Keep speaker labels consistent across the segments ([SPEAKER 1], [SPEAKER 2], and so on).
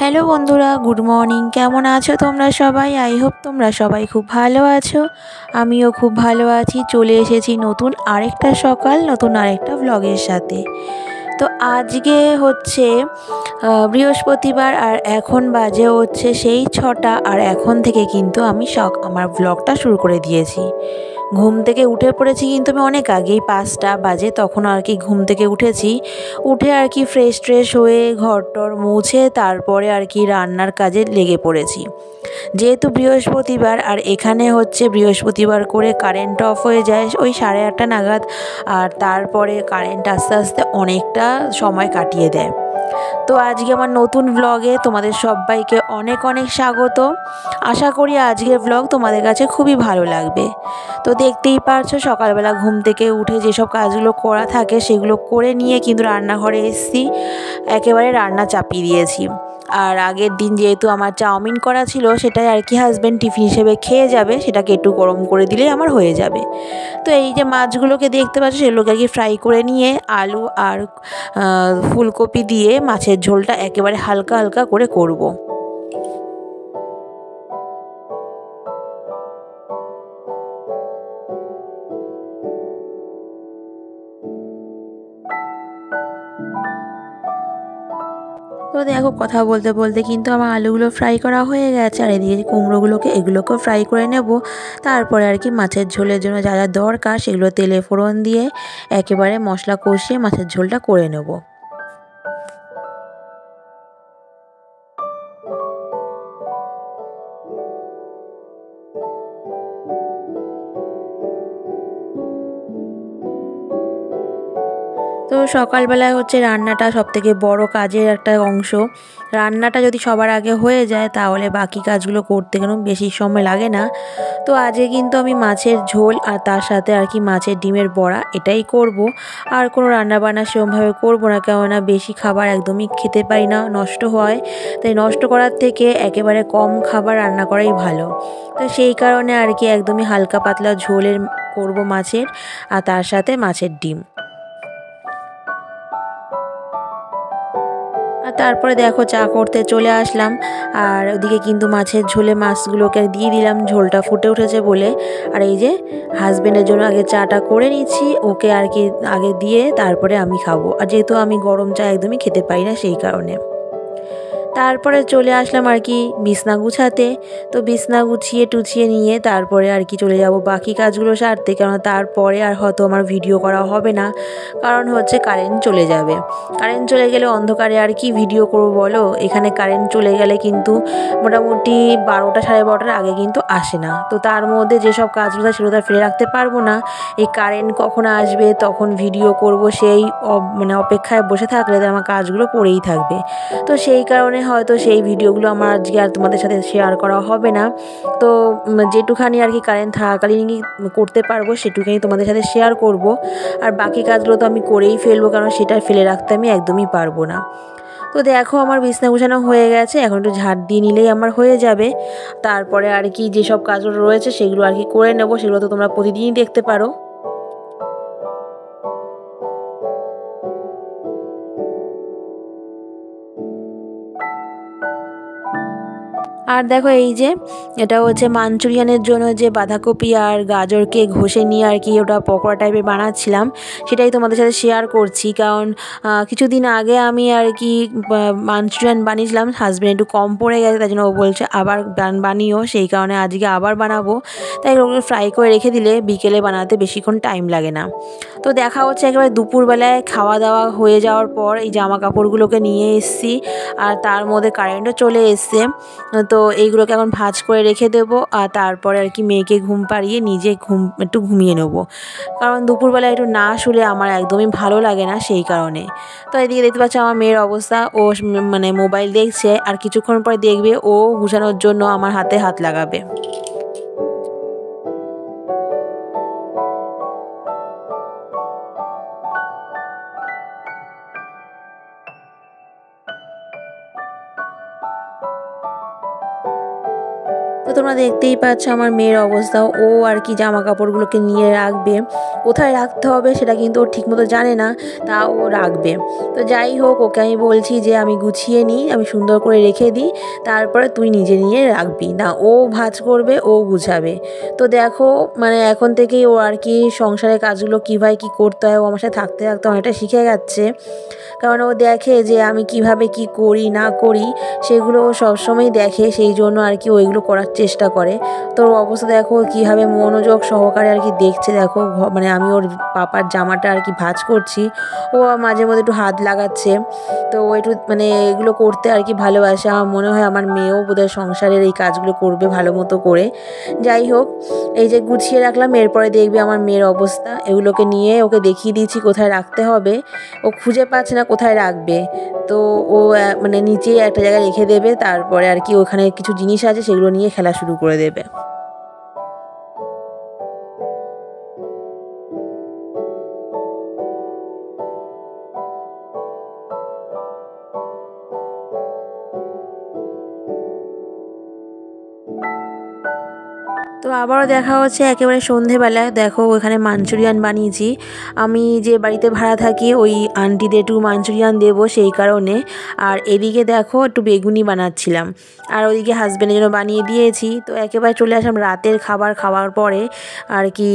[SPEAKER 1] Hello বন্ধুরা, good morning. কেমন আছো তোমরা সবাই? আই হোপ তোমরা সবাই খুব ভালো আছো। আমিও খুব ভালো আছি। চলে এসেছি নতুন আরেকটা সকাল, নতুন আরেকটা ভ্লগের সাথে। তো আজকে হচ্ছে বৃহস্পতিবার, আর এখন বাজে হচ্ছে সেই 6টা। আর এখন থেকে কিন্তু আমি আমার ভ্লগটা শুরু করে দিয়েছি। ঘুম থেকে উঠে পড়েছি কিন্তু আমি অনেক আগেই, 5টা বাজে তখন আর কি ঘুম থেকে উঠেছি। উঠে আর কি ফ্রেশ হয়ে ঘর টর মুছে তারপরে আর কি রান্নার কাজে লেগে পড়েছি। যেহেতু বৃহস্পতিবার, আর এখানে হচ্ছে বৃহস্পতিবার করে কারেন্ট অফ হয়ে যায় ওই 8:30 নাগাদ, আর তারপরে কারেন্ট আস্তে আস্তে অনেকটা সময় কাটিয়ে দেয়। তো আজকে আমার নতুন ব্লগে তোমাদের সবাইকে অনেক অনেক স্বাগত। আশা করি আজকের ব্লগ তোমাদের কাছে খুবই ভালো লাগবে। তো দেখতেই পারছো সকালবেলা ঘুম থেকে উঠে যেসব কাজগুলো করা থাকে সেগুলো করে নিয়ে কিন্তু রান্নাঘরে এসেছি, একেবারে রান্না চাপিয়ে দিয়েছি। আর আগের দিন যেহেতু আমার চাউমিন করা ছিল, সেটাই আর কি হাজব্যান্ড টিফিন হিসেবে খেয়ে যাবে, সেটাকে একটু গরম করে দিলেই আমার হয়ে যাবে। তো এই যে মাছগুলোকে দেখতে পাচ্ছ, সেগুলোকে আর কি ফ্রাই করে নিয়ে আলু আর ফুলকপি দিয়ে মাছের ঝোলটা একেবারে হালকা হালকা করে করব। তো দেখো, কথা বলতে বলতে কিন্তু আমার আলুগুলো ফ্রাই করা হয়ে গেছে, আর এদিকে এগুলোকেও ফ্রাই করে নেব। তারপরে আর কি মাছের ঝোলের জন্য যা যা দরকার সেগুলো তেলে ফোড়ন দিয়ে একেবারে মশলা কষিয়ে মাছের ঝোলটা করে নেব। তো সকালবেলায় হচ্ছে রান্নাটা সবথেকে বড় কাজের একটা অংশ। রান্নাটা যদি সবার আগে হয়ে যায় তাহলে বাকি কাজগুলো করতে কোনো বেশি সময় লাগে না। তো আজকে কিন্তু আমি মাছের ঝোল আর তার সাথে আর কি মাছের ডিমের বড়া এটাই করব। আর কোনো রান্নাবান্না সেরকমভাবে করব না, কেননা বেশি খাবার একদমই খেতে পারি না, নষ্ট হয়। তাই নষ্ট করার থেকে একেবারে কম খাবার রান্না করাই ভালো। তো সেই কারণে আর কি একদমই হালকা পাতলা ঝোলের করব মাছের, আর তার সাথে মাছের ডিম। আর তারপরে দেখো চা করতে চলে আসলাম, আর ওদিকে কিন্তু মাছের ঝোলে মাছগুলোকে দিয়ে দিলাম, ঝোলটা ফুটে উঠেছে বলে। আর এই যে হাজবেন্ডের জন্য আগে চাটা করে নিচ্ছি, ওকে আর কি আগে দিয়ে তারপরে আমি খাবো। আর যেহেতু আমি গরম চা একদমই খেতে পারি না, সেই কারণে তারপরে চলে আসলাম আর কি বিছনা গুছাতে। তো বিছনা গুছিয়ে টুছিয়ে নিয়ে তারপরে আর কি চলে যাব বাকি কাজগুলো সারতে, কেননা তারপরে আর হয়তো আমার ভিডিও করা হবে না, কারণ হচ্ছে কারেন্ট চলে যাবে। কারেন্ট চলে গেলে অন্ধকারে আর কি ভিডিও করব বলো। এখানে কারেন্ট চলে গেলে কিন্তু মোটামুটি 12টা 12:30টার আগে কিন্তু আসে না। তো তার মধ্যে যেসব কাজগুলো সেগুলো তো ফেলে রাখতে পারবো না। এই কারেন্ট কখন আসবে তখন ভিডিও করব, সেই মানে অপেক্ষায় বসে থাকলে তো আমার কাজগুলো পড়েই থাকবে। তো সেই কারণে হয়তো সেই ভিডিওগুলো আমার আজকে আর তোমাদের সাথে শেয়ার করা হবে না। তো যেটুখানি আর কি কারেন্ট থাকাকালীনই করতে পারবো সেটুখানি তোমাদের সাথে শেয়ার করব। আর বাকি কাজগুলো তো আমি করেই ফেলবো, কারণ সেটা ফেলে রাখতে আমি একদমই পারবো না। তো দেখো আমার বিছনা গুছানো হয়ে গেছে, এখন একটু ঝাড় দিয়ে নিলেই আমার হয়ে যাবে। তারপরে আর কি যেসব কাজগুলো রয়েছে সেগুলো আর কি করে নেবো, সেগুলো তো তোমরা প্রতিদিনই দেখতে পারো। আর দেখো এই যে এটা হচ্ছে মাঞ্চুরিয়ানের জন্য যে বাঁধাকপি আর গাজরকে ঘষে নিয়ে আর কি ওটা পকোড়া টাইপের বানাচ্ছিলাম, সেটাই তোমাদের সাথে শেয়ার করছি। কারণ কিছুদিন আগে আমি আর কি মাঞ্চুরিয়ান বানিয়েছিলাম, হাজব্যান্ড একটু কম পড়ে গেছে, তাই জন্য ও বলছে আবার বানিও, সেই কারণে আজকে আবার বানাবো। তাই ওগুলো ফ্রাই করে রেখে দিলে বিকেলে বানাতে বেশিক্ষণ টাইম লাগে না। তো দেখা হচ্ছে একেবারে দুপুরবেলায় খাওয়া দাওয়া হয়ে যাওয়ার পর এই জামা কাপড়গুলোকে নিয়ে এসেছি, আর তার মধ্যে কারেন্টও চলে এসছে। তো এইগুলোকে এখন ভাজ করে রেখে দেবো, আর তারপরে আর কি মেয়েকে ঘুম পাড়িয়ে নিজে একটু ঘুমিয়ে নেবো, কারণ দুপুরবেলা একটু না শুলে আমার একদমই ভালো লাগে না সেই কারণে। তো এদিকে দেখতে পাচ্ছি আমার মেয়ের অবস্থা, ও মানে মোবাইল দেখছে, আর কিছুক্ষণ পরে দেখবে ও গুছানোর জন্য আমার হাতে হাত লাগাবে। তো তোমরা দেখতেই পাচ্ছ আমার মেয়ের অবস্থা, ও আর কি জামা কাপড়গুলোকে নিয়ে রাখবে, কোথায় রাখতে হবে সেটা কিন্তু ও ঠিকমতো জানে না, তা ও রাখবে। তো যাই হোক, ওকে আমি বলছি যে আমি গুছিয়ে নিই, আমি সুন্দর করে রেখে দিই, তারপরে তুই নিজে নিয়ে রাখবি না, ও ভাঁজ করবে, ও গুছাবে। তো দেখো মানে এখন থেকেই ও আর কি সংসারের কাজগুলো কীভাবে কী করতে হয় ও আমার সাথে থাকতে থাকতে অনেকটা শিখে যাচ্ছে, কারণ ও দেখে যে আমি কিভাবে কি করি না করি সেগুলো ও সবসময় দেখে, সেই জন্য আর কি ওইগুলো করার চেষ্টা করে। তো ওর অবস্থা দেখো কীভাবে মনোযোগ সহকারে আর কি দেখছে, দেখো মানে আমি ওর পাপার জামাটা আর কি ভাঁজ করছি, ও মাঝে মধ্যে একটু হাত লাগাচ্ছে। তো ও একটু মানে এগুলো করতে আর কি ভালোবাসে, আমার মনে হয় আমার মেয়েও বোধহয় সংসারের এই কাজগুলো করবে ভালো মতো করে। যাই হোক, এই যে গুছিয়ে রাখলাম, এরপরে দেখবি আমার মেয়ের অবস্থা, এগুলোকে নিয়ে ওকে দেখিয়ে দিয়েছি কোথায় রাখতে হবে, ও খুঁজে পাচ্ছে না কোথায় রাখবে। তো ও মানে নিচেই একটা জায়গায় রেখে দেবে, তারপরে আর কি ওখানে কিছু জিনিস আছে সেগুলো নিয়ে খেলা শুরু করে দেবে। তো আবারও দেখা হচ্ছে একেবারে সন্ধেবেলায়। দেখো ওখানে মাঞ্চুরিয়ান বানিয়েছি, আমি যে বাড়িতে ভাড়া থাকি ওই আন্টিদের একটু মাঞ্চুরিয়ান দেবো সেই কারণে। আর এদিকে দেখো একটু বেগুনি বানাচ্ছিলাম, আর ওইদিকে হাজব্যান্ডের জন্য বানিয়ে দিয়েছি। তো একেবারে চলে আসলাম রাতের খাবার খাওয়ার পরে আর কি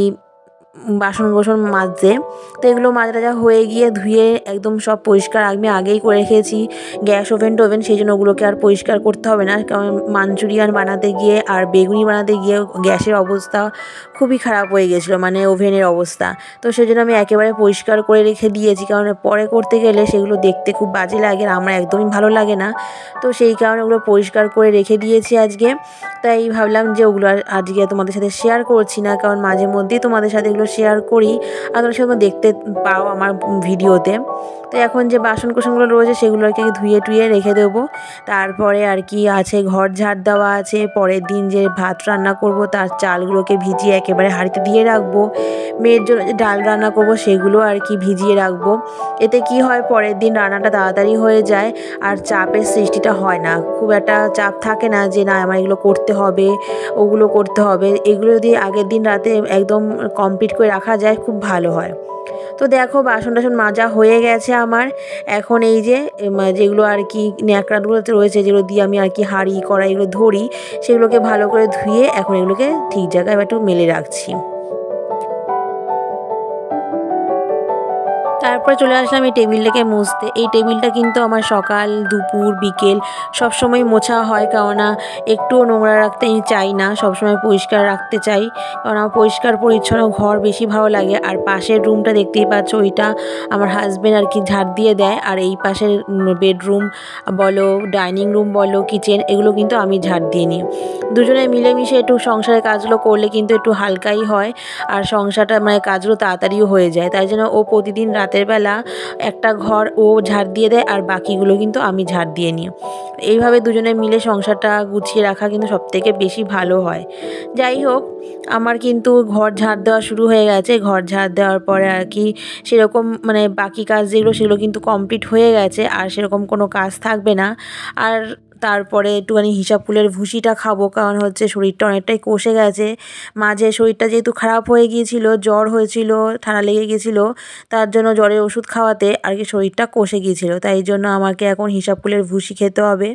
[SPEAKER 1] বাসন কোসন মাজতে। তো এগুলো মাজা টাজা হয়ে গিয়ে ধুয়ে একদম সব পরিষ্কার আমি আগেই করে রেখেছি, গ্যাস ওভেন টোভেন, সেই জন্য ওগুলোকে আর পরিষ্কার করতে হবে না, কারণ মাঞ্চুরিয়ান বানাতে গিয়ে আর বেগুনি বানাতে গিয়ে গ্যাসের অবস্থা খুবই খারাপ হয়ে গেছিলো, মানে ওভেনের অবস্থা। তো সেই জন্য আমি একেবারে পরিষ্কার করে রেখে দিয়েছি, কারণ পরে করতে গেলে সেগুলো দেখতে খুব বাজে লাগে আর আমার একদমই ভালো লাগে না। তো সেই কারণে ওগুলো পরিষ্কার করে রেখে দিয়েছি আজকে। তাই ভাবলাম যে ওগুলো আজকে তোমাদের সাথে শেয়ার করছি না, কারণ মাঝে মধ্যেই তোমাদের সাথে এগুলো শেয়ার করি আর তোমরা সেগুলো দেখতে পাও আমার ভিডিওতে। তো এখন যে বাসন কোসনগুলো রয়েছে সেগুলোকে ধুয়ে টুয়ে রেখে দেবো। তারপরে আর কি আছে, ঘর ঝাড় দেওয়া আছে, পরের দিন যে ভাত রান্না করব তার চালগুলোকে ভিজিয়ে একেবারে হাঁড়িতে দিয়ে রাখবো, মেয়ের জন্য যে ডাল রান্না করব সেগুলো আর কি ভিজিয়ে রাখবো। এতে কি হয়, পরের দিন রান্নাটা তাড়াতাড়ি হয়ে যায় আর চাপের সৃষ্টিটা হয় না, খুব একটা চাপ থাকে না যে না আমার এগুলো করতে হবে ওগুলো করতে হবে। এগুলো যদি আগের দিন রাতে একদম কমপ্লিট করে রাখা যায় খুব ভালো হয়। তো দেখো বাসন টাসন মাজা হয়ে গেছে আমার। এখন এই যে যেগুলো আর কি ন্যাকড়াগুলোতে রয়েছে, যেগুলো দিয়ে আমি আর কি হাঁড়ি কড়াই এগুলো ধরি, সেগুলোকে ভালো করে ধুয়ে এখন এগুলোকে ঠিক জায়গায় একটু মেলে রাখছি। তারপরে চলে আসলাম এই টেবিলটাকে মুছতে। এই টেবিলটা কিন্তু আমার সকাল দুপুর বিকেল সবসময় মোছা হয়, কেননা একটুও নোংরা রাখতে আমি চাই না, সবসময় পরিষ্কার রাখতে চাই, কারণ আমার পরিষ্কার পরিচ্ছন্ন ঘর বেশি ভালো লাগে। আর পাশের রুমটা দেখতেই পাচ্ছ, ওইটা আমার হাজব্যান্ড আর কি ঝাড় দিয়ে দেয়, আর এই পাশের বেডরুম বলো, ডাইনিং রুম বলো, কিচেন, এগুলো কিন্তু আমি ঝাড় দিয়ে নিই। দুজনে মিলেমিশে একটু সংসারের কাজগুলো করলে কিন্তু একটু হালকাই হয়, আর সংসারটা মানে কাজগুলো তাড়াতাড়িও হয়ে যায়। তাই জন্য ও প্রতিদিন রাতের বেলা একটা ঘর ও ঝাড় দিয়ে দেয় আর বাকিগুলো কিন্তু আমি ঝাড় দিয়ে নিই। এইভাবে দুজনে মিলে সংসারটা গুছিয়ে রাখা কিন্তু সবথেকে বেশি ভালো হয়। যাই হোক, আমার কিন্তু ঘর ঝাড় দেওয়া শুরু হয়ে গেছে। ঘর ঝাড় দেওয়ার পরে আর কি সেরকম মানে বাকি কাজ যেগুলো সেগুলো কিন্তু কমপ্লিট হয়ে গেছে, আর সেরকম কোনো কাজ থাকবে না। আর তারপরে একটুখানি হিসাব ফুলের ভুসিটা খাবো, কারণ হচ্ছে শরীরটা অনেকটাই কষে গেছে। মাঝে শরীরটা যেহেতু খারাপ হয়ে গিয়েছিল, জ্বর হয়েছিল, ঠান্ডা লেগে গিয়েছিলো, তার জন্য জ্বরের ওষুধ খাওয়াতে আর কি শরীরটা কষে গিয়েছিলো, তাই জন্য আমাকে এখন হিসাব ফুলের ভুসি খেতে হবে,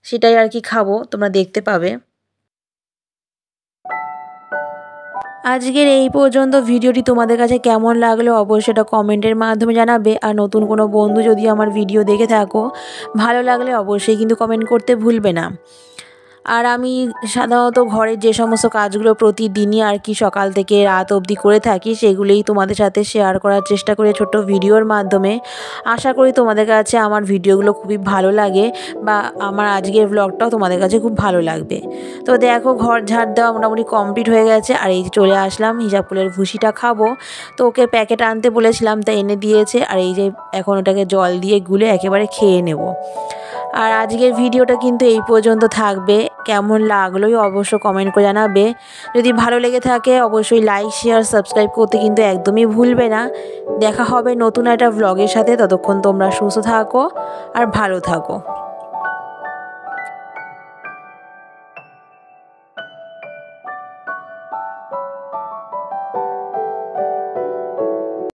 [SPEAKER 1] সেটাই আর কি খাবো, তোমরা দেখতে পাবে। আজকের এই পর্যন্ত। ভিডিওটি তোমাদের কাছে কেমন লাগলো অবশ্যই সেটা কমেন্টের মাধ্যমে জানাবে। আর নতুন কোনো বন্ধু যদি আমার ভিডিও দেখে থাকো, ভালো লাগলে অবশ্যই কিন্তু কমেন্ট করতে ভুলবে না। আর আমি সাধারণত ঘরের যে সমস্ত কাজগুলো প্রতিদিনই আর কি সকাল থেকে রাত অবধি করে থাকি সেগুলোই তোমাদের সাথে শেয়ার করার চেষ্টা করি ছোট্ট ভিডিওর মাধ্যমে। আশা করি তোমাদের কাছে আমার ভিডিওগুলো খুবই ভালো লাগে বা আমার আজকের ব্লগটাও তোমাদের কাছে খুব ভালো লাগবে। তো দেখো ঘর ঝাড় দেওয়া মোটামুটি কমপ্লিট হয়ে গেছে। আর এই যে চলে আসলাম হিসাব ফুলের ভুসিটা খাবো। তো ওকে প্যাকেট আনতে বলেছিলাম, তা এনে দিয়েছে। আর এই যে এখন ওটাকে জল দিয়ে গুলে একেবারে খেয়ে নেব। আর আজকের ভিডিওটা কিন্তু এই পর্যন্ত থাকবে। কেমন লাগলোই অবশ্য কমেন্ট করে জানাবে। যদি ভালো লেগে থাকে অবশ্যই লাইক শেয়ার সাবস্ক্রাইব করতে কিন্তু একদমই ভুলবে না। দেখা হবে নতুন একটা ব্লগের সাথে। ততক্ষণ তোমরা সুস্থ থাকো আর ভালো থাকো।